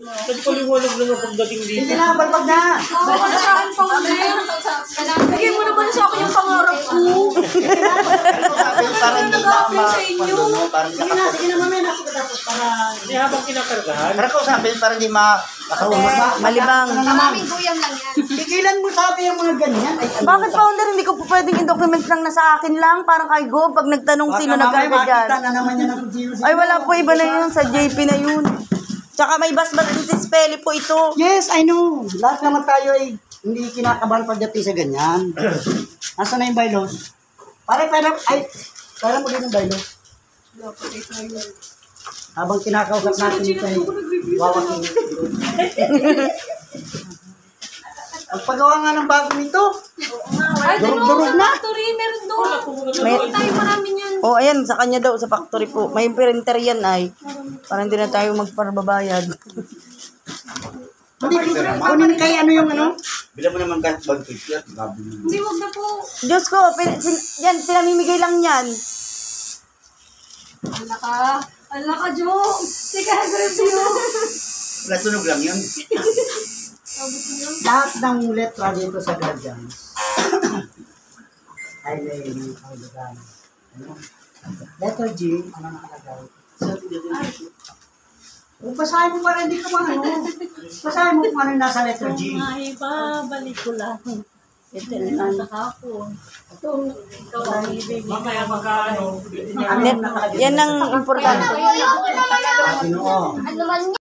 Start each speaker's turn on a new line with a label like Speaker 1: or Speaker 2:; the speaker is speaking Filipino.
Speaker 1: Kasi paliwanag naman pagdating dito.
Speaker 2: Hindi na, balbag na.
Speaker 3: Oo, saan pa ulit? Bigay mo naman sa akin yung pangarap ko.
Speaker 4: Parang hindi na
Speaker 3: sa inyo.
Speaker 2: Sige na, mamaya na ako tapos para...
Speaker 1: Hindi habang kinakargahan.
Speaker 4: Para ko sabi, parang hindi
Speaker 5: Malibang.
Speaker 3: Maraming guyam lang yan.
Speaker 2: Tigilan mo sabi yung mga ganyan. Ay, ano
Speaker 5: Bakit
Speaker 2: ba?
Speaker 5: founder, hindi ko po pwedeng i-documents lang na sa akin lang? Parang kay Go, pag nagtanong sino
Speaker 2: Baka mamaya
Speaker 5: nagkarga dyan.
Speaker 2: makita na naman yan ang sino.
Speaker 5: Ay, wala po, iba na yun. Sa JP na yun. Tsaka may basbas din si Spelly po ito.
Speaker 2: Yes, I know. Lahat naman tayo ay hindi kinakabahan pagdating sa ganyan. Nasaan na yung bylaws? Para mo din yung bylaws. Habang kinakausap natin ito ay wawakin. Ang paggawa nga ng bago nito.
Speaker 3: Ay,
Speaker 2: Durug-durug na.
Speaker 3: factory, meron doon.
Speaker 5: May,
Speaker 3: Tayo marami yan.
Speaker 5: oh, ayan, sa kanya daw, sa factory po. May printer yan ay. Parang hindi na tayo magparbabayad.
Speaker 2: Hindi, kunin kay ano yung ano?
Speaker 4: Bila mo naman kahit bag-picture, gabi mo.
Speaker 3: Hindi, wag na po.
Speaker 5: Diyos ko, yan, pinamimigay lang yan.
Speaker 3: Ala ka, Jo. Teka, review.
Speaker 4: Wala, tunog lang yun.
Speaker 2: Lahat ng letra dito sa Guardians ay may nakalagay. Ano? Letter G, ano nakalagay? Basahin mo para hindi ka ano. Basahin mo kung ano yung nasa letter G.
Speaker 3: Ay, babalik ko lang. Ito na nakapon. Ikaw ang ibig.
Speaker 1: Mamaya magkaano.
Speaker 2: Ano yung nakalagay?
Speaker 5: Yan ang importante.
Speaker 2: Ano?